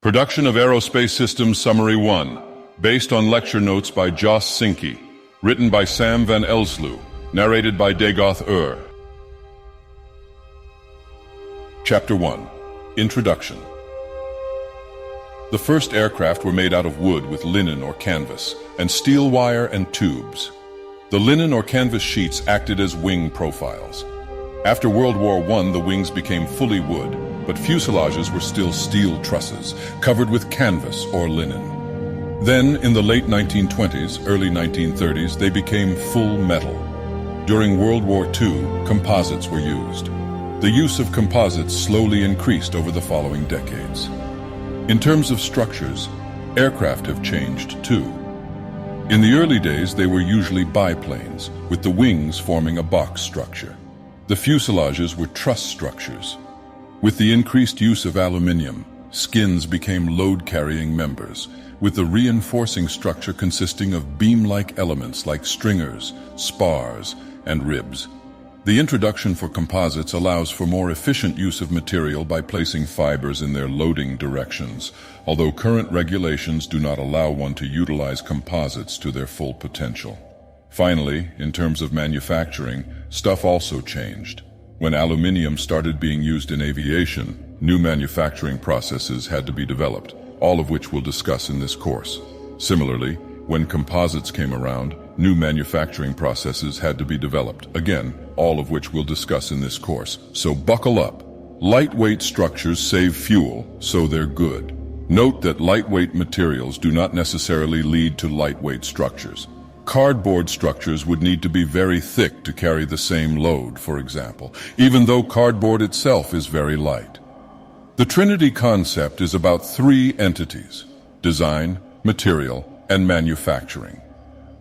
Production of Aerospace Systems Summary 1, based on lecture notes by Joss Sinke, written by Sam van Elslew, narrated by Dagoth. Chapter 1, Introduction. The first aircraft were made out of wood with linen or canvas, and steel wire and tubes. The linen or canvas sheets acted as wing profiles. After World War I, the wings became fully wood, but fuselages were still steel trusses, covered with canvas or linen. Then, in the late 1920s, early 1930s, they became full metal. During World War II, composites were used. The use of composites slowly increased over the following decades. In terms of structures, aircraft have changed too. In the early days, they were usually biplanes, with the wings forming a box structure. The fuselages were truss structures. With the increased use of aluminium, skins became load-carrying members, with the reinforcing structure consisting of beam-like elements like stringers, spars, and ribs. The introduction for composites allows for more efficient use of material by placing fibers in their loading directions, although current regulations do not allow one to utilize composites to their full potential. Finally, in terms of manufacturing, stuff also changed. When aluminium started being used in aviation, new manufacturing processes had to be developed, all of which we'll discuss in this course. Similarly, when composites came around, new manufacturing processes had to be developed, again, all of which we'll discuss in this course. So buckle up. Lightweight structures save fuel, so they're good. Note that lightweight materials do not necessarily lead to lightweight structures. Cardboard structures would need to be very thick to carry the same load, for example, even though cardboard itself is very light. The Trinity concept is about three entities: design, material, and manufacturing.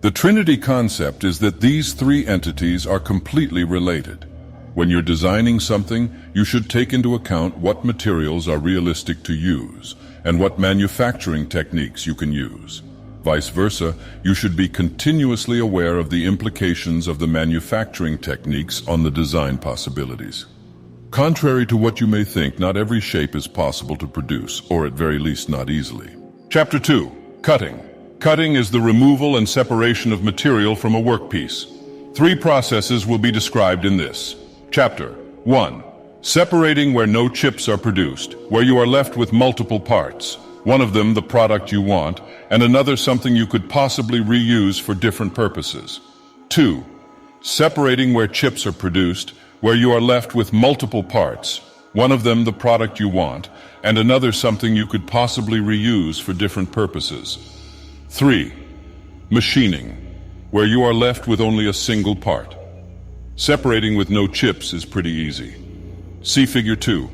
The Trinity concept is that these three entities are completely related. When you're designing something, you should take into account what materials are realistic to use and what manufacturing techniques you can use. Vice versa, you should be continuously aware of the implications of the manufacturing techniques on the design possibilities. Contrary to what you may think, not every shape is possible to produce, or at very least not easily. Chapter 2, Cutting. Cutting is the removal and separation of material from a workpiece. Three processes will be described in this. Chapter 1, Separating where no chips are produced, where you are left with multiple parts. One of them the product you want, and another something you could possibly reuse for different purposes. 2. Separating where chips are produced, where you are left with multiple parts. One of them the product you want, and another something you could possibly reuse for different purposes. 3. Machining, where you are left with only a single part. Separating with no chips is pretty easy. See Figure 2.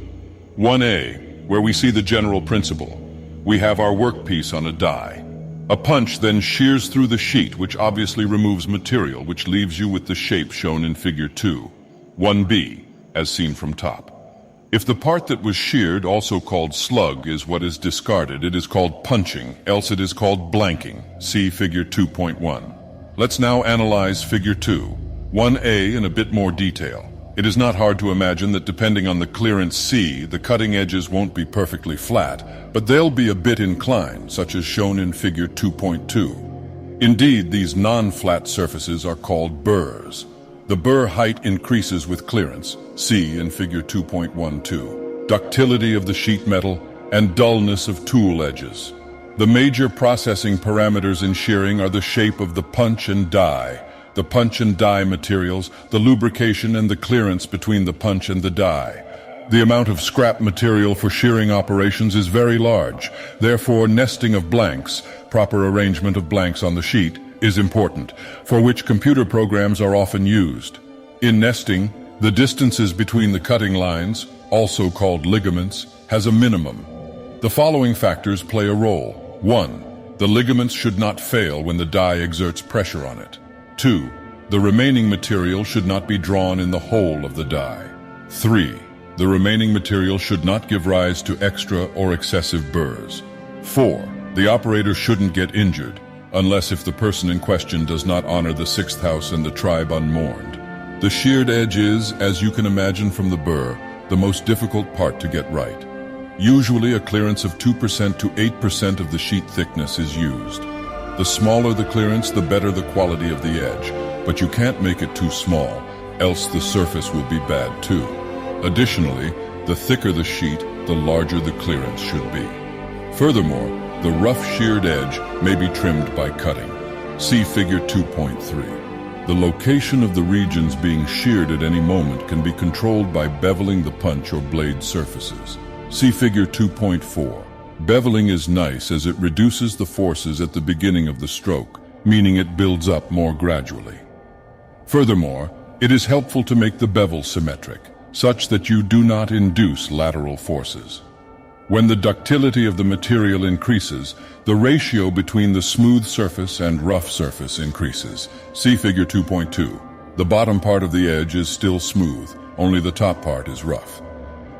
1a, where we see the general principle. We have our workpiece on a die. A punch then shears through the sheet, which obviously removes material, which leaves you with the shape shown in Figure 2. 1b, as seen from top. If the part that was sheared, also called slug, is what is discarded, it is called punching, else it is called blanking. See Figure 2.1. Let's now analyze Figure 2. 1a in a bit more detail. It is not hard to imagine that depending on the clearance C, the cutting edges won't be perfectly flat, but they'll be a bit inclined, such as shown in Figure 2.2. Indeed, these non-flat surfaces are called burrs. The burr height increases with clearance, see in Figure 2.12, ductility of the sheet metal, and dullness of tool edges. The major processing parameters in shearing are the shape of the punch and die, the punch and die materials, the lubrication and the clearance between the punch and the die. The amount of scrap material for shearing operations is very large. Therefore, nesting of blanks, proper arrangement of blanks on the sheet, is important, for which computer programs are often used. In nesting, the distances between the cutting lines, also called ligaments, has a minimum. The following factors play a role. 1. The ligaments should not fail when the die exerts pressure on it. 2. The remaining material should not be drawn in the hole of the die. 3. The remaining material should not give rise to extra or excessive burrs. 4. The operator shouldn't get injured, unless if the person in question does not honor the sixth house and the tribe unmourned. The sheared edge is, as you can imagine from the burr, the most difficult part to get right. Usually a clearance of 2% to 8% of the sheet thickness is used. The smaller the clearance, the better the quality of the edge, but you can't make it too small, else the surface will be bad too. Additionally, the thicker the sheet, the larger the clearance should be. Furthermore, the rough sheared edge may be trimmed by cutting. See Figure 2.3. The location of the regions being sheared at any moment can be controlled by beveling the punch or blade surfaces. See Figure 2.4. Beveling is nice as it reduces the forces at the beginning of the stroke, meaning it builds up more gradually. Furthermore, it is helpful to make the bevel symmetric, such that you do not induce lateral forces. When the ductility of the material increases, the ratio between the smooth surface and rough surface increases. See Figure 2.2. The bottom part of the edge is still smooth, only the top part is rough.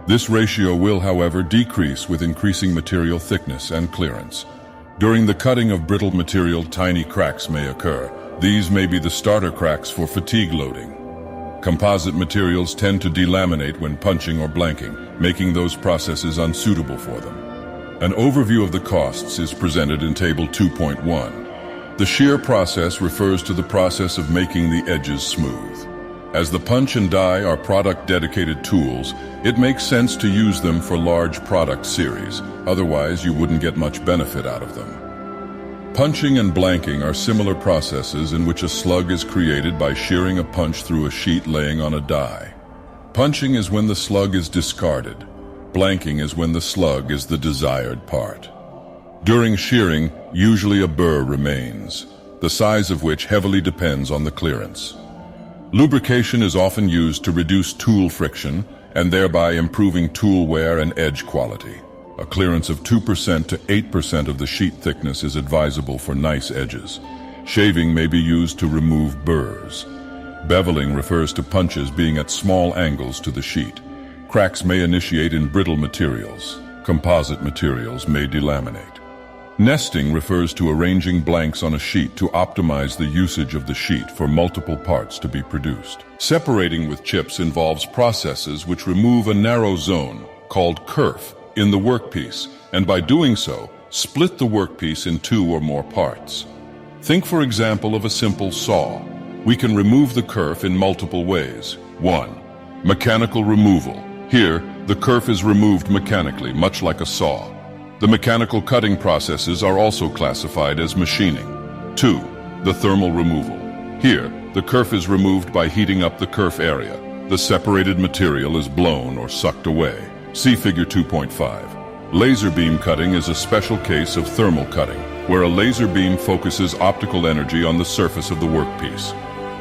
This ratio will, however, decrease with increasing material thickness and clearance. During the cutting of brittle material, tiny cracks may occur. These may be the starter cracks for fatigue loading. Composite materials tend to delaminate when punching or blanking, making those processes unsuitable for them. An overview of the costs is presented in Table 2.1. The shear process refers to the process of making the edges smooth. As the punch and die are product-dedicated tools, it makes sense to use them for large product series, otherwise you wouldn't get much benefit out of them. Punching and blanking are similar processes in which a slug is created by shearing a punch through a sheet laying on a die. Punching is when the slug is discarded. Blanking is when the slug is the desired part. During shearing, usually a burr remains, the size of which heavily depends on the clearance. Lubrication is often used to reduce tool friction and thereby improving tool wear and edge quality. A clearance of 2% to 8% of the sheet thickness is advisable for nice edges. Shaving may be used to remove burrs. Beveling refers to punches being at small angles to the sheet. Cracks may initiate in brittle materials. Composite materials may delaminate. Nesting refers to arranging blanks on a sheet to optimize the usage of the sheet for multiple parts to be produced. Separating with chips involves processes which remove a narrow zone, called kerf, in the workpiece, and by doing so, split the workpiece in two or more parts. Think, for example, of a simple saw. We can remove the kerf in multiple ways. 1. Mechanical removal. Here, the kerf is removed mechanically, much like a saw. The mechanical cutting processes are also classified as machining. 2. The thermal removal. Here, the kerf is removed by heating up the kerf area. The separated material is blown or sucked away. See Figure 2.5. Laser beam cutting is a special case of thermal cutting, where a laser beam focuses optical energy on the surface of the workpiece.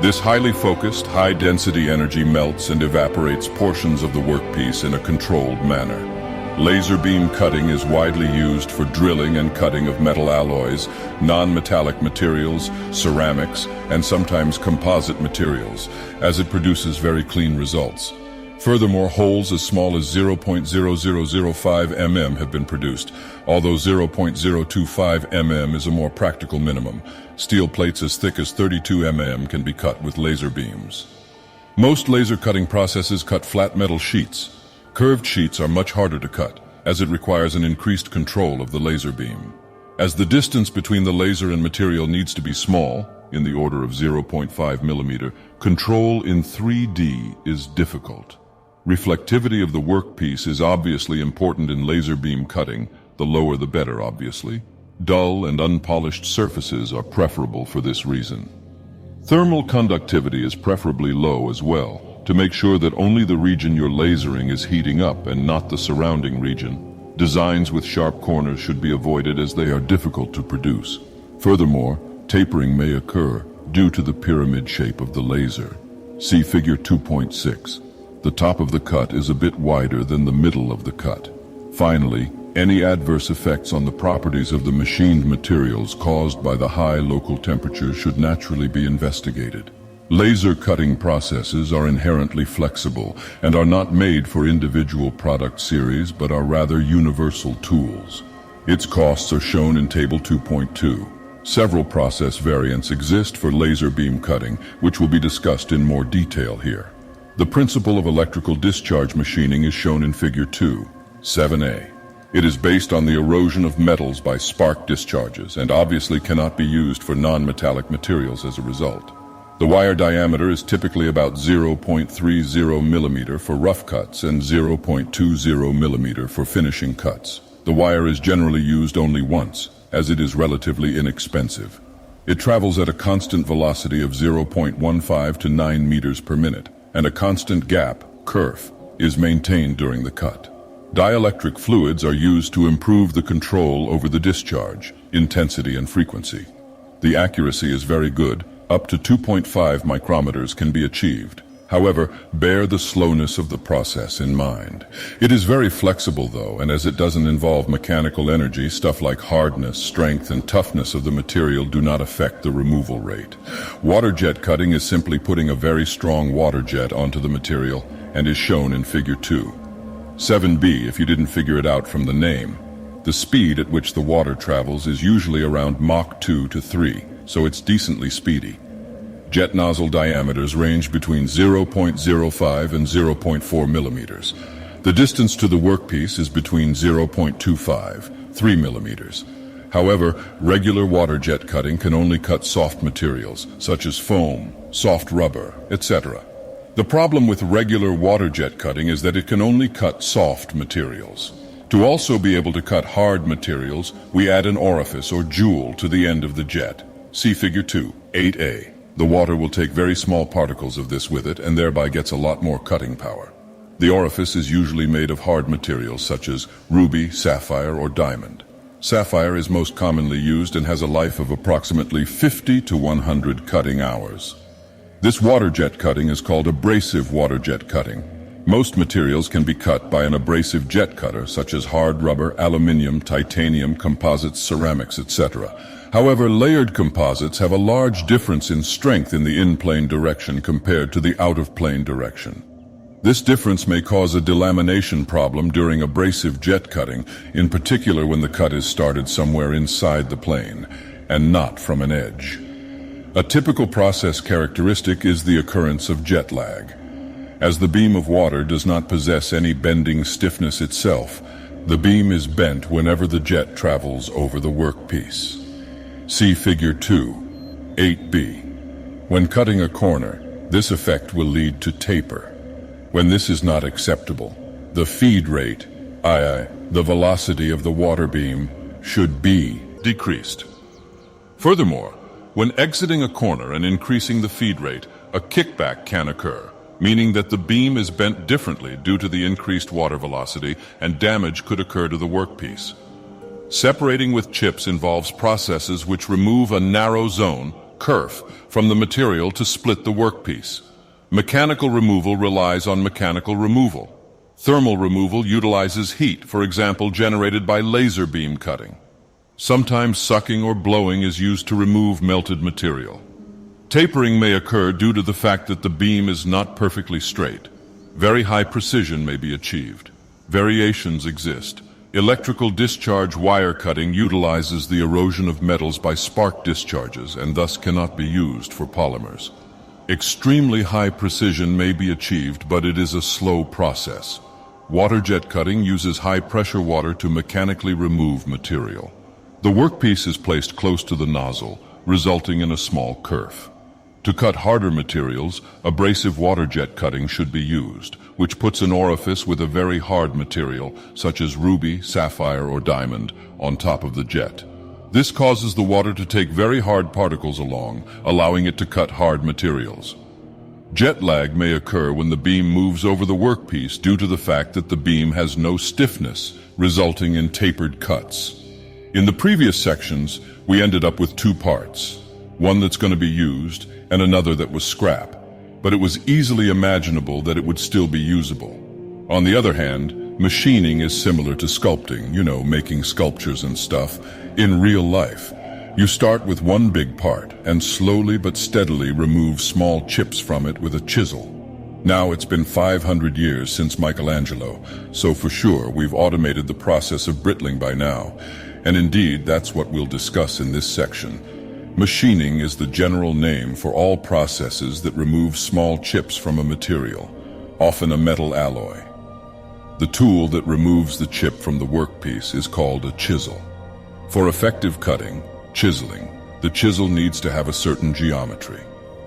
This highly focused, high-density energy melts and evaporates portions of the workpiece in a controlled manner. Laser beam cutting is widely used for drilling and cutting of metal alloys, non-metallic materials, ceramics, and sometimes composite materials, as it produces very clean results. Furthermore, holes as small as 0.0005 mm have been produced, although 0.025 mm is a more practical minimum. Steel plates as thick as 32 mm can be cut with laser beams. Most laser cutting processes cut flat metal sheets. Curved sheets are much harder to cut, as it requires an increased control of the laser beam. As the distance between the laser and material needs to be small, in the order of 0.5 mm, control in 3D is difficult. Reflectivity of the workpiece is obviously important in laser beam cutting, the lower the better, obviously. Dull and unpolished surfaces are preferable for this reason. Thermal conductivity is preferably low as well, to make sure that only the region you're lasering is heating up and not the surrounding region. Designs with sharp corners should be avoided as they are difficult to produce. Furthermore, tapering may occur due to the pyramid shape of the laser. See Figure 2.6. The top of the cut is a bit wider than the middle of the cut. Finally, any adverse effects on the properties of the machined materials caused by the high local temperature should naturally be investigated. Laser cutting processes are inherently flexible and are not made for individual product series but are rather universal tools. Its costs are shown in Table 2.2. Several process variants exist for laser beam cutting, which will be discussed in more detail here. The principle of electrical discharge machining is shown in Figure 2, 7a. It is based on the erosion of metals by spark discharges and obviously cannot be used for non-metallic materials as a result. The wire diameter is typically about 0.30 millimeter for rough cuts and 0.20 millimeter for finishing cuts. The wire is generally used only once, as it is relatively inexpensive. It travels at a constant velocity of 0.15 to 9 meters per minute, and a constant gap, kerf, is maintained during the cut. Dielectric fluids are used to improve the control over the discharge, intensity and frequency. The accuracy is very good, up to 2.5 micrometers can be achieved. However, bear the slowness of the process in mind. It is very flexible though, and as it doesn't involve mechanical energy, stuff like hardness, strength, and toughness of the material do not affect the removal rate. Water jet cutting is simply putting a very strong water jet onto the material and is shown in Figure 2. 7b, if you didn't figure it out from the name. The speed at which the water travels is usually around Mach 2 to 3, so it's decently speedy. Jet nozzle diameters range between 0.05 and 0.4 millimeters. The distance to the workpiece is between 0.25, 3 millimeters. However, regular water jet cutting can only cut soft materials, such as foam, soft rubber, etc. The problem with regular water jet cutting is that it can only cut soft materials. To also be able to cut hard materials, we add an orifice or jewel to the end of the jet. See Figure 2, 8a. The water will take very small particles of this with it and thereby gets a lot more cutting power. The orifice is usually made of hard materials such as ruby, sapphire, or diamond. Sapphire is most commonly used and has a life of approximately 50 to 100 cutting hours. This water jet cutting is called abrasive water jet cutting. Most materials can be cut by an abrasive jet cutter such as hard rubber, aluminium, titanium, composites, ceramics, etc. However, layered composites have a large difference in strength in the in-plane direction compared to the out-of-plane direction. This difference may cause a delamination problem during abrasive jet cutting, in particular when the cut is started somewhere inside the plane, and not from an edge. A typical process characteristic is the occurrence of jet lag. As the beam of water does not possess any bending stiffness itself, the beam is bent whenever the jet travels over the workpiece. See Figure 2, 8b. When cutting a corner, this effect will lead to taper. When this is not acceptable, the feed rate, i.e., the velocity of the water beam, should be decreased. Furthermore, when exiting a corner and increasing the feed rate, a kickback can occur, meaning that the beam is bent differently due to the increased water velocity and damage could occur to the workpiece. Separating with chips involves processes which remove a narrow zone, kerf, from the material to split the workpiece. Mechanical removal relies on mechanical removal. Thermal removal utilizes heat, for example, generated by laser beam cutting. Sometimes sucking or blowing is used to remove melted material. Tapering may occur due to the fact that the beam is not perfectly straight. Very high precision may be achieved. Variations exist. Electrical discharge wire cutting utilizes the erosion of metals by spark discharges and thus cannot be used for polymers. Extremely high precision may be achieved, but it is a slow process. Water jet cutting uses high-pressure water to mechanically remove material. The workpiece is placed close to the nozzle, resulting in a small kerf. To cut harder materials, abrasive water jet cutting should be used, which puts an orifice with a very hard material, such as ruby, sapphire, or diamond, on top of the jet. This causes the water to take very hard particles along, allowing it to cut hard materials. Jet lag may occur when the beam moves over the workpiece due to the fact that the beam has no stiffness, resulting in tapered cuts. In the previous sections, we ended up with two parts, one that's going to be used and another that was scrap, but it was easily imaginable that it would still be usable. On the other hand, machining is similar to sculpting, making sculptures and stuff, in real life. You start with one big part and slowly but steadily remove small chips from it with a chisel. Now it's been 500 years since Michelangelo, so for sure we've automated the process of brittling by now. And indeed, that's what we'll discuss in this section. Machining is the general name for all processes that remove small chips from a material, often a metal alloy. The tool that removes the chip from the workpiece is called a chisel. For effective cutting, chiseling, the chisel needs to have a certain geometry.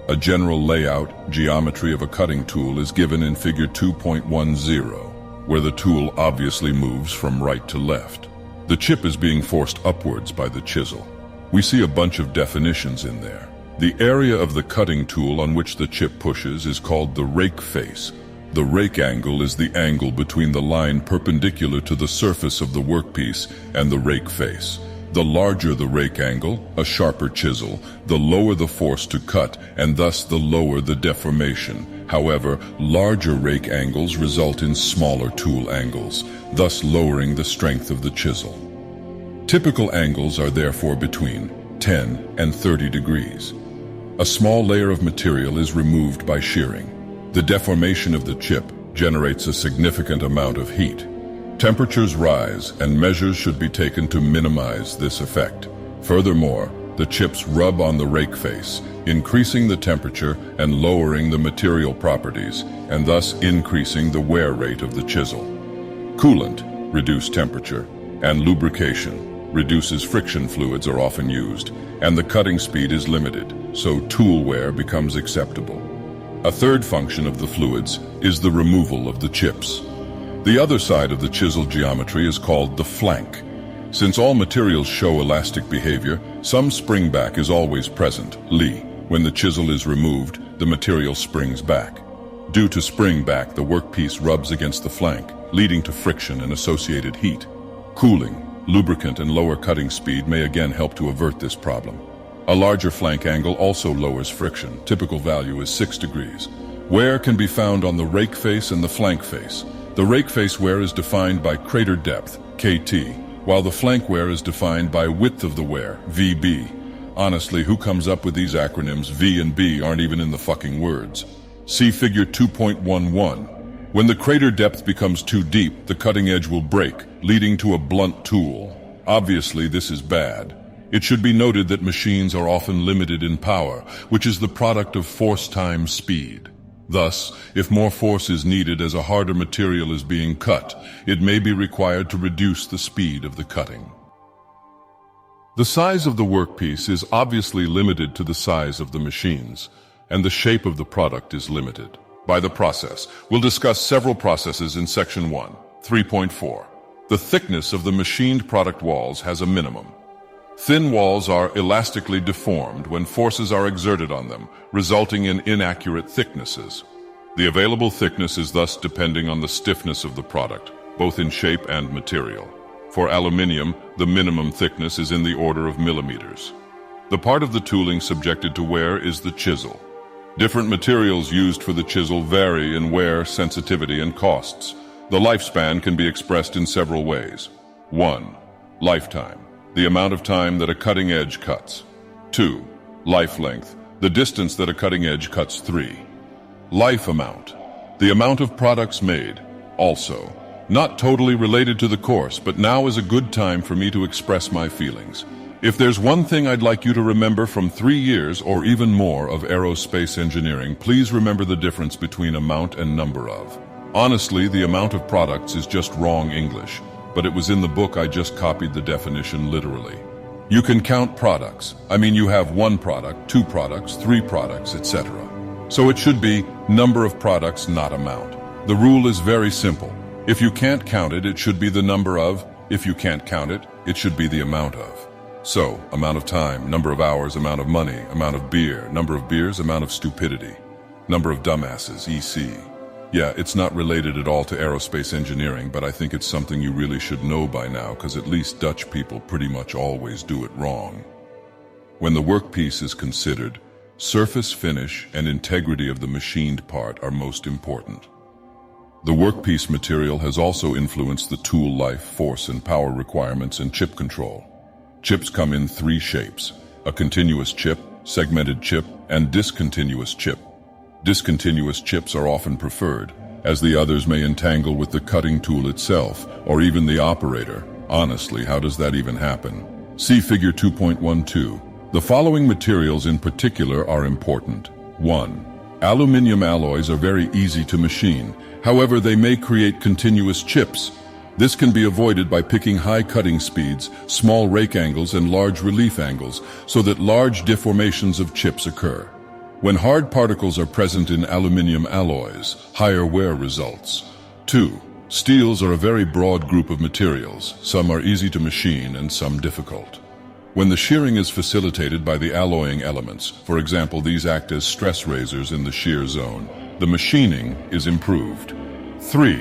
A general layout geometry of a cutting tool is given in figure 2.10, where the tool obviously moves from right to left. The chip is being forced upwards by the chisel. We see a bunch of definitions in there. The area of the cutting tool on which the chip pushes is called the rake face. The rake angle is the angle between the line perpendicular to the surface of the workpiece and the rake face. The larger the rake angle, a sharper chisel, the lower the force to cut, and thus the lower the deformation. However, larger rake angles result in smaller tool angles, thus lowering the strength of the chisel. Typical angles are therefore between 10 and 30 degrees. A small layer of material is removed by shearing. The deformation of the chip generates a significant amount of heat. Temperatures rise, and measures should be taken to minimize this effect. Furthermore, the chips rub on the rake face, increasing the temperature and lowering the material properties, and thus increasing the wear rate of the chisel. Coolant, reduced temperature, and lubrication, reduces friction fluids are often used, and the cutting speed is limited, so tool wear becomes acceptable. A third function of the fluids is the removal of the chips. The other side of the chisel geometry is called the flank. Since all materials show elastic behavior, some spring back is always present, Li. When the chisel is removed, the material springs back. Due to spring back, the workpiece rubs against the flank, leading to friction and associated heat. Cooling, lubricant, and lower cutting speed may again help to avert this problem. A larger flank angle also lowers friction. Typical value is 6 degrees. Wear can be found on the rake face and the flank face. The rake face wear is defined by crater depth, KT, while the flank wear is defined by width of the wear, VB. Honestly, who comes up with these acronyms? V and B aren't even in the fucking words. See figure 2.11. When the crater depth becomes too deep, the cutting edge will break, leading to a blunt tool. Obviously, this is bad. It should be noted that machines are often limited in power, which is the product of force times speed. Thus, if more force is needed as a harder material is being cut, it may be required to reduce the speed of the cutting. The size of the workpiece is obviously limited to the size of the machines, and the shape of the product is limited by the process. We'll discuss several processes in Section 1, 3.4. The thickness of the machined product walls has a minimum. Thin walls are elastically deformed when forces are exerted on them, resulting in inaccurate thicknesses. The available thickness is thus depending on the stiffness of the product, both in shape and material. For aluminium, the minimum thickness is in the order of millimeters. The part of the tooling subjected to wear is the chisel. Different materials used for the chisel vary in wear, sensitivity, and costs. The lifespan can be expressed in several ways. 1. Lifetime, the amount of time that a cutting edge cuts. 2. Life length, the distance that a cutting edge cuts. 3. Life amount, the amount of products made. Also, not totally related to the course, but now is a good time for me to express my feelings. If there's one thing I'd like you to remember from 3 years or even more of aerospace engineering, please remember the difference between amount and number of. Honestly, the amount of products is just wrong English, but it was in the book. I just copied the definition literally. You can count products. I mean, you have 1 product, 2 products, 3 products, etc. So it should be number of products, not amount. The rule is very simple. If you can't count it, it should be the number of. If you can't count it, it should be the amount of. So, amount of time, number of hours, amount of money, amount of beer, number of beers, amount of stupidity, number of dumbasses, EC. Yeah, it's not related at all to aerospace engineering, but I think it's something you really should know by now, because at least Dutch people pretty much always do it wrong. When the workpiece is considered, surface finish and integrity of the machined part are most important. The workpiece material has also influenced the tool life, force and power requirements, and chip control. Chips come in 3 shapes: a continuous chip, segmented chip, and discontinuous chip. Discontinuous chips are often preferred, as the others may entangle with the cutting tool itself, or even the operator. Honestly, how does that even happen? See figure 2.12. The following materials in particular are important. 1. Aluminium alloys are very easy to machine. However, they may create continuous chips. This can be avoided by picking high cutting speeds, small rake angles, and large relief angles so that large deformations of chips occur. When hard particles are present in aluminium alloys, higher wear results. 2. Steels are a very broad group of materials. Some are easy to machine and some difficult. When the shearing is facilitated by the alloying elements, for example, these act as stress razors in the shear zone, the machining is improved. 3.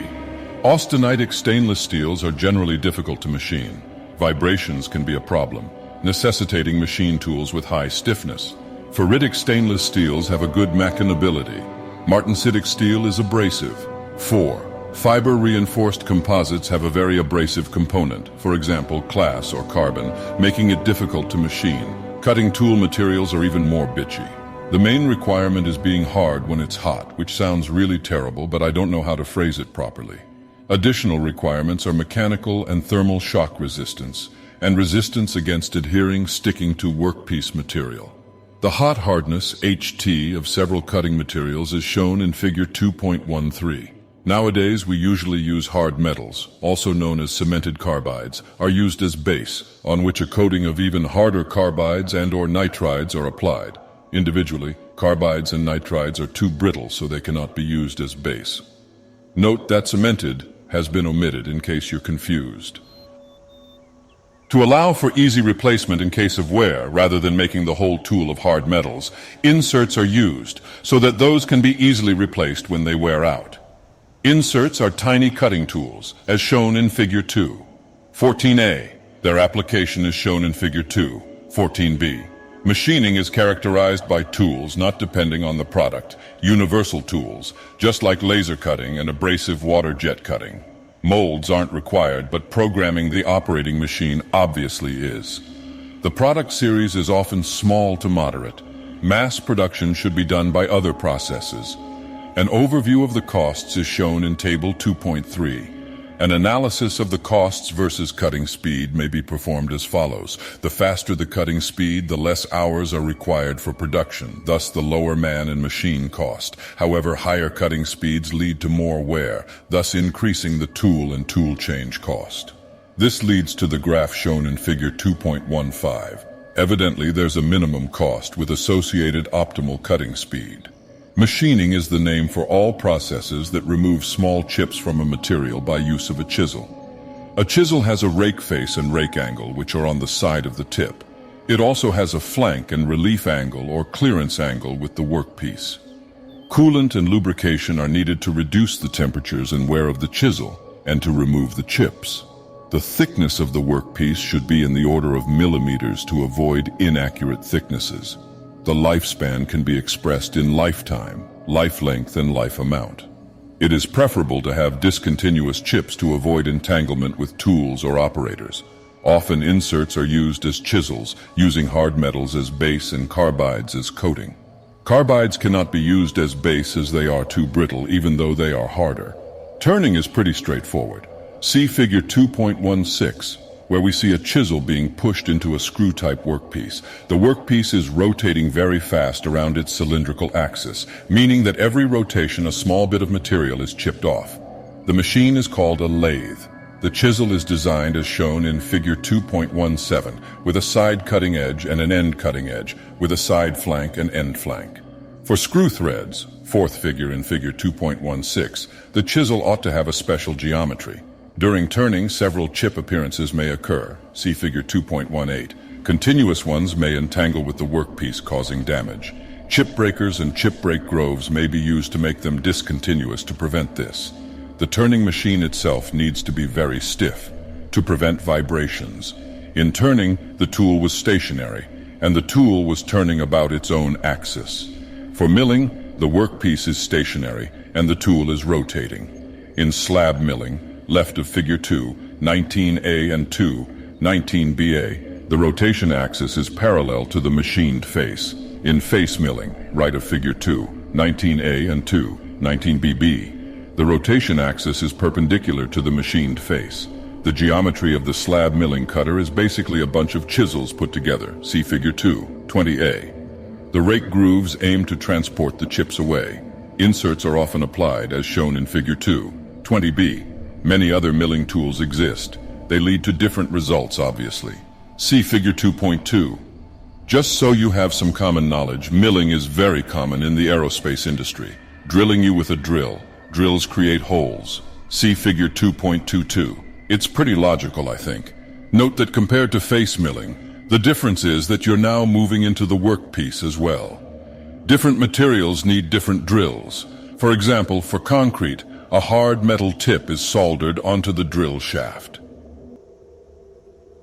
Austenitic stainless steels are generally difficult to machine. Vibrations can be a problem, necessitating machine tools with high stiffness. Ferritic stainless steels have a good machinability. Martensitic steel is abrasive. 4. Fiber-reinforced composites have a very abrasive component, for example, glass or carbon, making it difficult to machine. Cutting tool materials are even more bitchy. The main requirement is being hard when it's hot, which sounds really terrible, but I don't know how to phrase it properly. Additional requirements are mechanical and thermal shock resistance, and resistance against adhering, sticking to workpiece material. The hot hardness, HT, of several cutting materials is shown in Figure 2.13. Nowadays, we usually use hard metals, also known as cemented carbides, are used as base, on which a coating of even harder carbides and/or nitrides are applied. Individually, carbides and nitrides are too brittle, so they cannot be used as base. Note that cemented has been omitted in case you're confused. To allow for easy replacement in case of wear, rather than making the whole tool of hard metals, inserts are used so that those can be easily replaced when they wear out. Inserts are tiny cutting tools, as shown in Figure 2. 14a. Their application is shown in Figure 2. 14b. Machining is characterized by tools not depending on the product, universal tools, just like laser cutting and abrasive water jet cutting. Molds aren't required, but programming the operating machine obviously is. The product series is often small to moderate. Mass production should be done by other processes. An overview of the costs is shown in Table 2.3. An analysis of the costs versus cutting speed may be performed as follows. The faster the cutting speed, the less hours are required for production, thus the lower man and machine cost. However, higher cutting speeds lead to more wear, thus increasing the tool and tool change cost. This leads to the graph shown in Figure 2.15. Evidently, there's a minimum cost with associated optimal cutting speed. Machining is the name for all processes that remove small chips from a material by use of a chisel. A chisel has a rake face and rake angle, which are on the side of the tip. It also has a flank and relief angle or clearance angle with the workpiece. Coolant and lubrication are needed to reduce the temperatures and wear of the chisel and to remove the chips. The thickness of the workpiece should be in the order of millimeters to avoid inaccurate thicknesses. The lifespan can be expressed in lifetime, life length, and life amount. It is preferable to have discontinuous chips to avoid entanglement with tools or operators. Often inserts are used as chisels, using hard metals as base and carbides as coating. Carbides cannot be used as base as they are too brittle, even though they are harder. Turning is pretty straightforward. See Figure 2.16. Where we see a chisel being pushed into a screw-type workpiece. The workpiece is rotating very fast around its cylindrical axis, meaning that every rotation a small bit of material is chipped off. The machine is called a lathe. The chisel is designed as shown in Figure 2.17, with a side cutting edge and an end cutting edge, with a side flank and end flank. For screw threads, fourth figure in Figure 2.16, the chisel ought to have a special geometry. During turning, several chip appearances may occur. See Figure 2.18. Continuous ones may entangle with the workpiece, causing damage. Chip breakers and chip break groves may be used to make them discontinuous to prevent this. The turning machine itself needs to be very stiff to prevent vibrations. In turning, the tool was stationary, and the tool was turning about its own axis. For milling, the workpiece is stationary, and the tool is rotating. In slab milling, left of Figure 2, 19a and 2, 19ba, the rotation axis is parallel to the machined face. In face milling, right of Figure 2, 19a and 2, 19bb, the rotation axis is perpendicular to the machined face. The geometry of the slab milling cutter is basically a bunch of chisels put together. See Figure 2, 20a. The rake grooves aim to transport the chips away. Inserts are often applied, as shown in Figure 2, 20b. Many other milling tools exist. They lead to different results, obviously. See Figure 2.2. Just so you have some common knowledge, milling is very common in the aerospace industry. Drilling you with a drill. Drills create holes. See Figure 2.22. It's pretty logical, I think. Note that compared to face milling, the difference is that you're now moving into the workpiece as well. Different materials need different drills. For example, for concrete, a hard metal tip is soldered onto the drill shaft.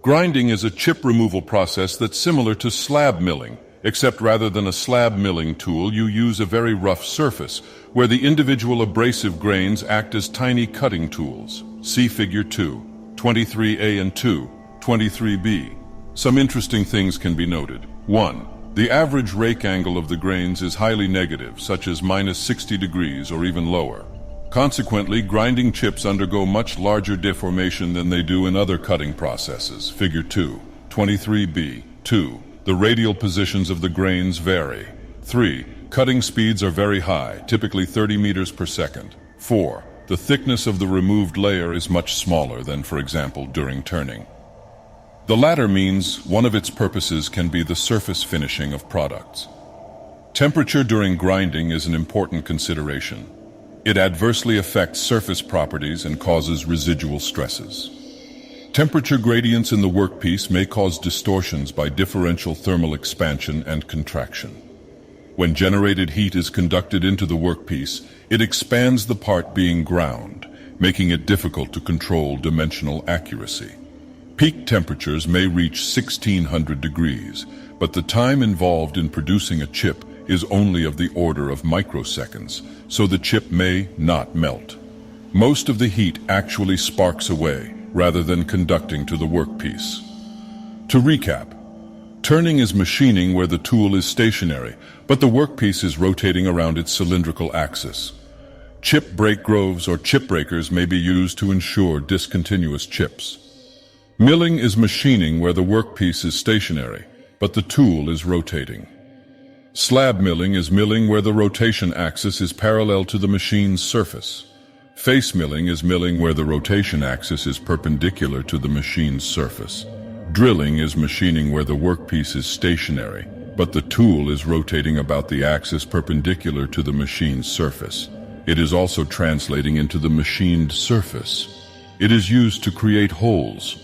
Grinding is a chip removal process that's similar to slab milling, except rather than a slab milling tool, you use a very rough surface, where the individual abrasive grains act as tiny cutting tools. See Figure 2, 23a and 2, 23b. Some interesting things can be noted. 1. The average rake angle of the grains is highly negative, such as -60 degrees or even lower. Consequently, grinding chips undergo much larger deformation than they do in other cutting processes. Figure 2, 23b. 2. The radial positions of the grains vary. 3. Cutting speeds are very high, typically 30 meters per second. 4. The thickness of the removed layer is much smaller than, for example, during turning. The latter means one of its purposes can be the surface finishing of products. Temperature during grinding is an important consideration. It adversely affects surface properties and causes residual stresses. Temperature gradients in the workpiece may cause distortions by differential thermal expansion and contraction. When generated heat is conducted into the workpiece, it expands the part being ground, making it difficult to control dimensional accuracy. Peak temperatures may reach 1600 degrees, but the time involved in producing a chip is only of the order of microseconds, so the chip may not melt. Most of the heat actually sparks away, rather than conducting to the workpiece. To recap, turning is machining where the tool is stationary, but the workpiece is rotating around its cylindrical axis. Chip break grooves or chip breakers may be used to ensure discontinuous chips. Milling is machining where the workpiece is stationary, but the tool is rotating. Slab milling is milling where the rotation axis is parallel to the machine's surface. Face milling is milling where the rotation axis is perpendicular to the machine's surface. Drilling is machining where the workpiece is stationary, but the tool is rotating about the axis perpendicular to the machine's surface. It is also translating into the machined surface. It is used to create holes.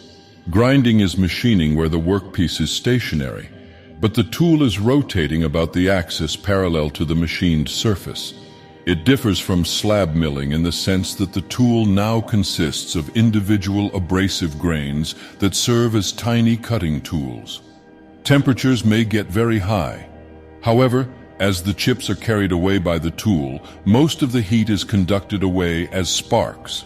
Grinding is machining where the workpiece is stationary, but the tool is rotating about the axis parallel to the machined surface. It differs from slab milling in the sense that the tool now consists of individual abrasive grains that serve as tiny cutting tools. Temperatures may get very high. However, as the chips are carried away by the tool, most of the heat is conducted away as sparks.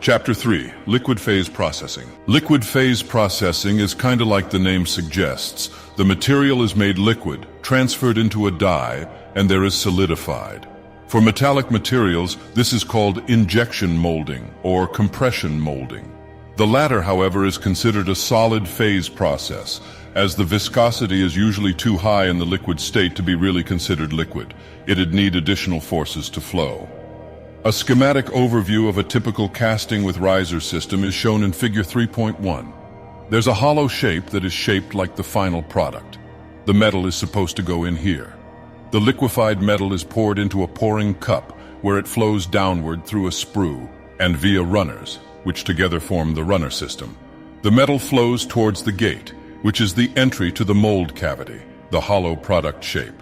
Chapter 3. Liquid phase processing. Liquid phase processing is kind of like the name suggests. The material is made liquid, transferred into a die, and there is solidified. For metallic materials, this is called injection molding or compression molding. The latter, however, is considered a solid phase process, as the viscosity is usually too high in the liquid state to be really considered liquid. It'd need additional forces to flow. A schematic overview of a typical casting with riser system is shown in Figure 3.1. There's a hollow shape that is shaped like the final product. The metal is supposed to go in here. The liquefied metal is poured into a pouring cup, where it flows downward through a sprue and via runners, which together form the runner system. The metal flows towards the gate, which is the entry to the mold cavity, the hollow product shape.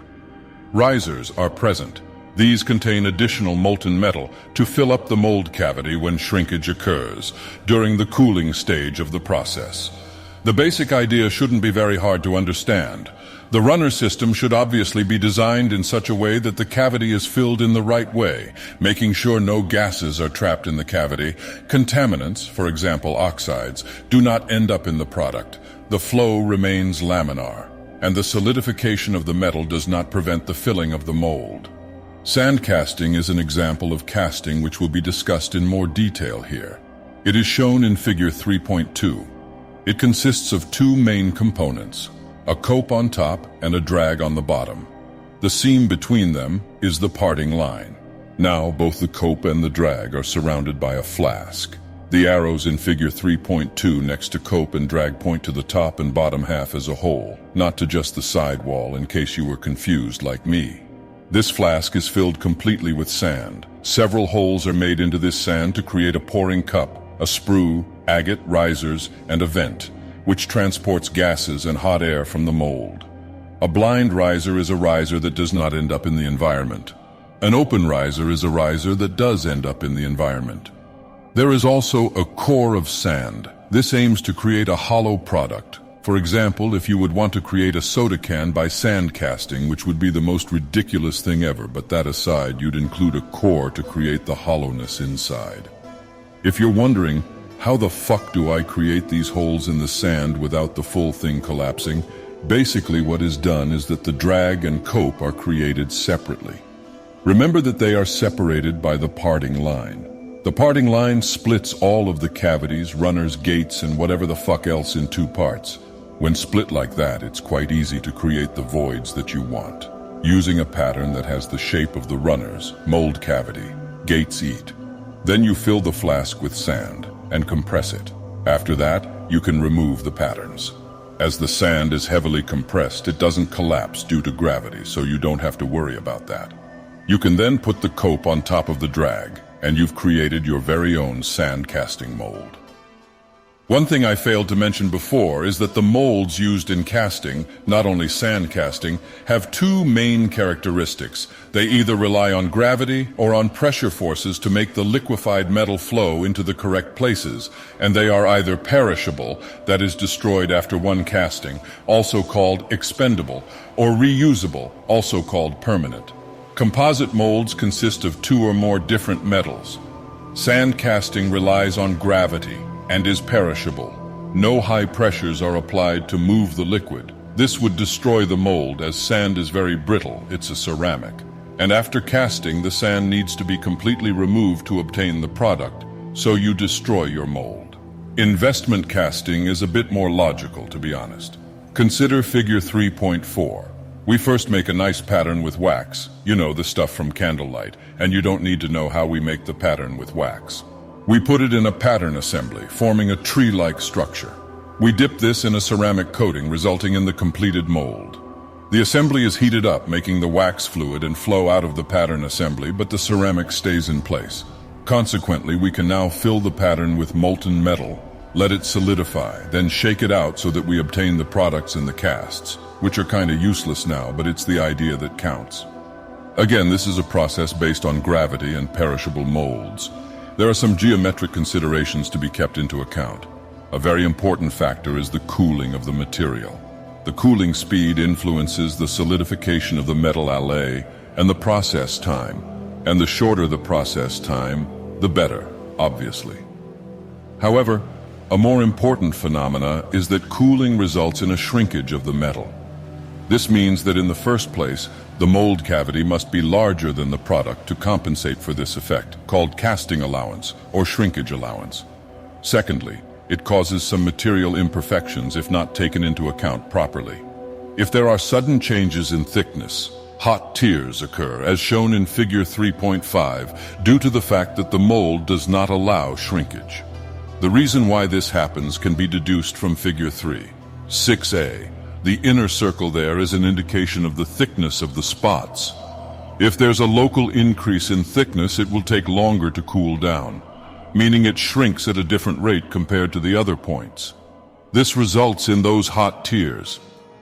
Risers are present. These contain additional molten metal to fill up the mold cavity when shrinkage occurs, during the cooling stage of the process. The basic idea shouldn't be very hard to understand. The runner system should obviously be designed in such a way that the cavity is filled in the right way, making sure no gases are trapped in the cavity. Contaminants, for example oxides, do not end up in the product. The flow remains laminar, and the solidification of the metal does not prevent the filling of the mold. Sand casting is an example of casting which will be discussed in more detail here. It is shown in Figure 3.2. It consists of two main components. a cope on top and a drag on the bottom. The seam between them is the parting line. Now both the cope and the drag are surrounded by a flask. The arrows in figure 3.2 next to cope and drag point to the top and bottom half as a whole, not to just the side wall in case you were confused like me. This flask is filled completely with sand. Several holes are made into this sand to create a pouring cup, a sprue, agate, risers, and a vent, which transports gases and hot air from the mold. A blind riser is a riser that does not end up in the environment. An open riser is a riser that does end up in the environment. There is also a core of sand. This aims to create a hollow product. For example, if you would want to create a soda can by sand casting, which would be the most ridiculous thing ever, but that aside, you'd include a core to create the hollowness inside. If you're wondering, how the fuck do I create these holes in the sand without the full thing collapsing? Basically what is done is that the drag and cope are created separately. Remember that they are separated by the parting line. The parting line splits all of the cavities, runners, gates, and whatever the fuck else in two parts. When split like that, it's quite easy to create the voids that you want, using a pattern that has the shape of the runners, mold cavity, gates eat. Then you fill the flask with sand and compress it. After that, you can remove the patterns. As the sand is heavily compressed, it doesn't collapse due to gravity, so you don't have to worry about that. You can then put the cope on top of the drag, and you've created your very own sand casting mold. One thing I failed to mention before is that the molds used in casting, not only sand casting, have two main characteristics. They either rely on gravity or on pressure forces to make the liquefied metal flow into the correct places, and they are either perishable, that is destroyed after one casting, also called expendable, or reusable, also called permanent. Composite molds consist of two or more different metals. Sand casting relies on gravity and is perishable. No high pressures are applied to move the liquid. This would destroy the mold, as sand is very brittle, it's a ceramic. And after casting, the sand needs to be completely removed to obtain the product, so you destroy your mold. Investment casting is a bit more logical, to be honest. Consider figure 3.4. We first make a nice pattern with wax, you know, the stuff from candlelight, and you don't need to know how we make the pattern with wax. We put it in a pattern assembly, forming a tree-like structure. We dip this in a ceramic coating, resulting in the completed mold. The assembly is heated up, making the wax fluid and flow out of the pattern assembly, but the ceramic stays in place. Consequently, we can now fill the pattern with molten metal, let it solidify, then shake it out so that we obtain the products in the casts, which are kinda useless now, but it's the idea that counts. Again, this is a process based on gravity and perishable molds. There are some geometric considerations to be kept into account. A very important factor is the cooling of the material. The cooling speed influences the solidification of the metal alloy and the process time. And the shorter the process time, the better, obviously. However, a more important phenomena is that cooling results in a shrinkage of the metal. This means that in the first place, the mold cavity must be larger than the product to compensate for this effect, called casting allowance or shrinkage allowance. Secondly, it causes some material imperfections if not taken into account properly. If there are sudden changes in thickness, hot tears occur, as shown in figure 3.5, due to the fact that the mold does not allow shrinkage. The reason why this happens can be deduced from figure 3. 6a. The inner circle there is an indication of the thickness of the spots. If there's a local increase in thickness, it will take longer to cool down, meaning it shrinks at a different rate compared to the other points. This results in those hot tears.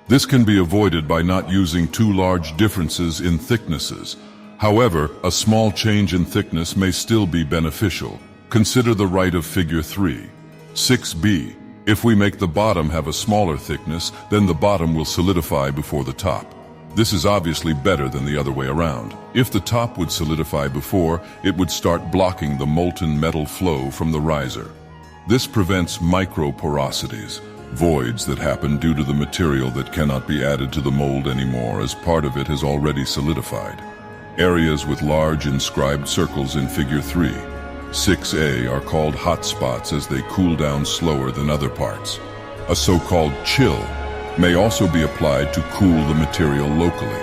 This can be avoided by not using too large differences in thicknesses. However, a small change in thickness may still be beneficial. Consider the right of figure 3. 6b. If we make the bottom have a smaller thickness, then the bottom will solidify before the top. This is obviously better than the other way around. If the top would solidify before, it would start blocking the molten metal flow from the riser. This prevents microporosities, voids that happen due to the material that cannot be added to the mold anymore as part of it has already solidified. Areas with large inscribed circles in figure 3. 6a are called hot spots as they cool down slower than other parts. A so-called chill may also be applied to cool the material locally.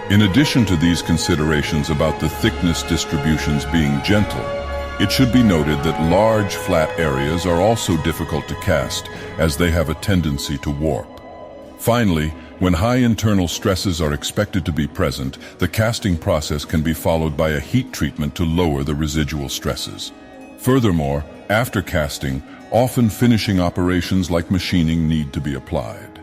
In addition to these considerations about the thickness distributions being gentle, it should be noted that large flat areas are also difficult to cast, as they have a tendency to warp. Finally, when high internal stresses are expected to be present, the casting process can be followed by a heat treatment to lower the residual stresses. Furthermore, after casting, often finishing operations like machining need to be applied.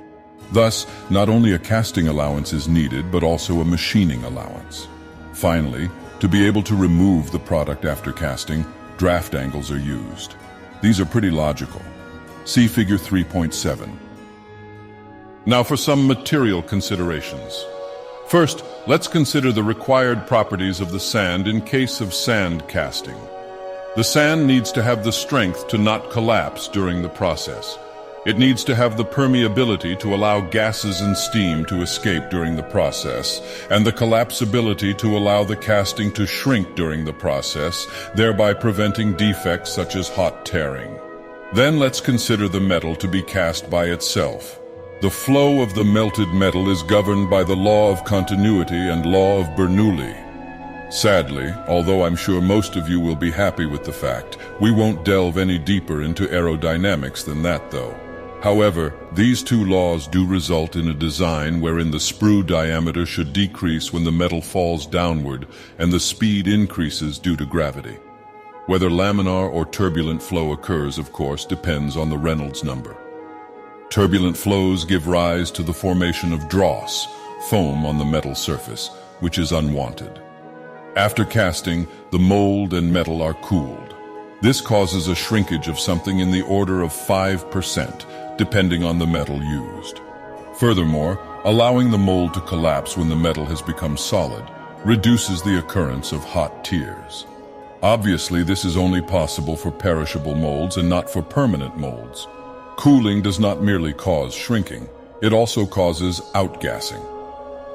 Thus, not only a casting allowance is needed, but also a machining allowance. Finally, to be able to remove the product after casting, draft angles are used. These are pretty logical. See Figure 3.7. Now for some material considerations. First, let's consider the required properties of the sand in case of sand casting. The sand needs to have the strength to not collapse during the process. It needs to have the permeability to allow gases and steam to escape during the process, and the collapsibility to allow the casting to shrink during the process, thereby preventing defects such as hot tearing. Then let's consider the metal to be cast by itself. The flow of the melted metal is governed by the law of continuity and law of Bernoulli. Sadly, although I'm sure most of you will be happy with the fact, we won't delve any deeper into aerodynamics than that though. However, these two laws do result in a design wherein the sprue diameter should decrease when the metal falls downward and the speed increases due to gravity. Whether laminar or turbulent flow occurs, of course, depends on the Reynolds number. Turbulent flows give rise to the formation of dross, foam on the metal surface, which is unwanted. After casting, the mold and metal are cooled. This causes a shrinkage of something in the order of 5%, depending on the metal used. Furthermore, allowing the mold to collapse when the metal has become solid reduces the occurrence of hot tears. Obviously, this is only possible for perishable molds and not for permanent molds. Cooling does not merely cause shrinking, it also causes outgassing.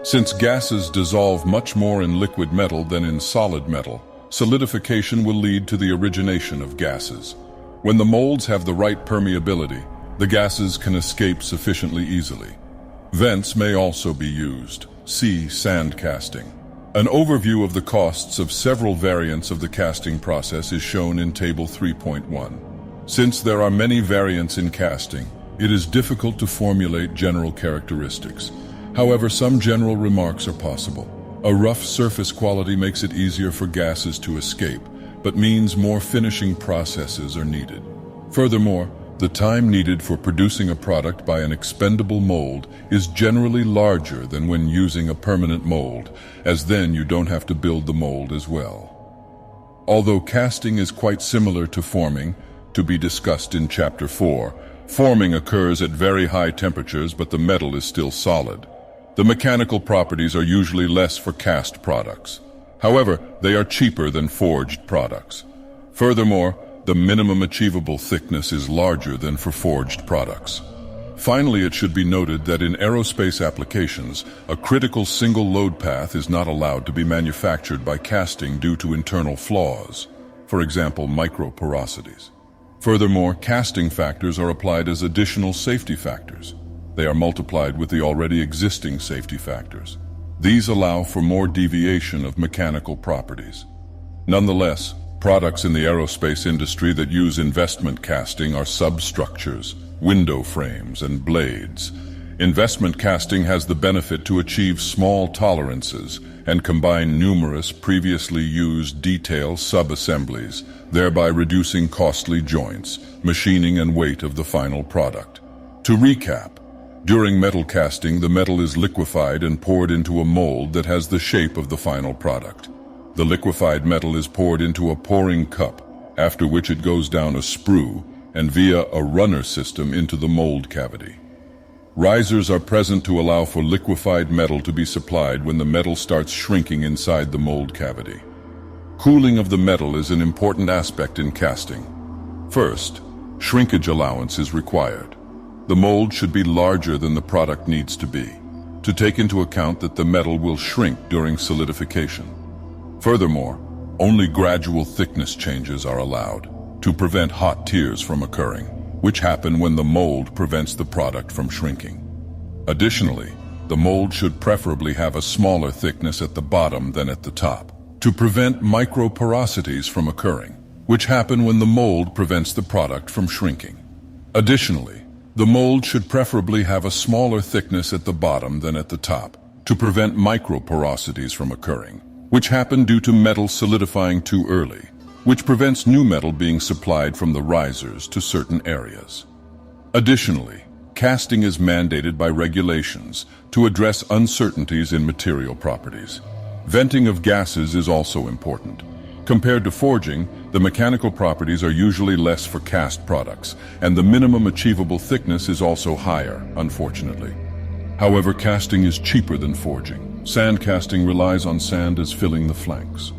Since gases dissolve much more in liquid metal than in solid metal, solidification will lead to the origination of gases. When the molds have the right permeability, the gases can escape sufficiently easily. Vents may also be used. See sand casting. An overview of the costs of several variants of the casting process is shown in Table 3.1. Since there are many variants in casting, it is difficult to formulate general characteristics. However, some general remarks are possible. A rough surface quality makes it easier for gases to escape, but means more finishing processes are needed. Furthermore, the time needed for producing a product by an expendable mold is generally larger than when using a permanent mold, as then you don't have to build the mold as well. Although casting is quite similar to forming, to be discussed in Chapter 4, forming occurs at very high temperatures, but the metal is still solid. The mechanical properties are usually less for cast products. However, they are cheaper than forged products. Furthermore, the minimum achievable thickness is larger than for forged products. Finally, it should be noted that in aerospace applications, a critical single load path is not allowed to be manufactured by casting due to internal flaws, for example, microporosities. Furthermore, casting factors are applied as additional safety factors. They are multiplied with the already existing safety factors. These allow for more deviation of mechanical properties. Nonetheless, products in the aerospace industry that use investment casting are substructures, window frames, and blades. Investment casting has the benefit to achieve small tolerances and combine numerous previously used detail sub-assemblies, thereby reducing costly joints, machining, and weight of the final product. To recap, during metal casting, the metal is liquefied and poured into a mold that has the shape of the final product. The liquefied metal is poured into a pouring cup, after which it goes down a sprue and via a runner system into the mold cavity. Risers are present to allow for liquefied metal to be supplied when the metal starts shrinking inside the mold cavity. Cooling of the metal is an important aspect in casting. First, shrinkage allowance is required. The mold should be larger than the product needs to be, to take into account that the metal will shrink during solidification. Furthermore, only gradual thickness changes are allowed to prevent hot tears from occurring, which happen when the mold prevents the product from shrinking. Additionally, the mold should preferably have a smaller thickness at the bottom than at the top, to prevent microporosities from occurring, which happen when the mold prevents the product from shrinking. Additionally, the mold should preferably have a smaller thickness at the bottom than at the top, to prevent microporosities from occurring, which happen due to metal solidifying too early, which prevents new metal being supplied from the risers to certain areas. Additionally, casting is mandated by regulations to address uncertainties in material properties. Venting of gases is also important. Compared to forging, the mechanical properties are usually less for cast products, and the minimum achievable thickness is also higher, unfortunately. However, casting is cheaper than forging. Sand casting relies on sand as filling the flanks.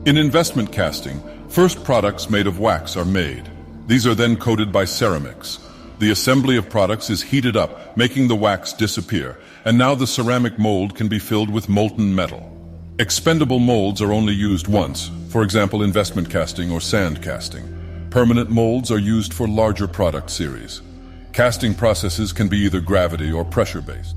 In investment casting, first products made of wax are made. These are then coated by ceramics. The assembly of products is heated up, making the wax disappear, and now the ceramic mold can be filled with molten metal. Expendable molds are only used once, for example investment casting or sand casting. Permanent molds are used for larger product series. Casting processes can be either gravity or pressure-based.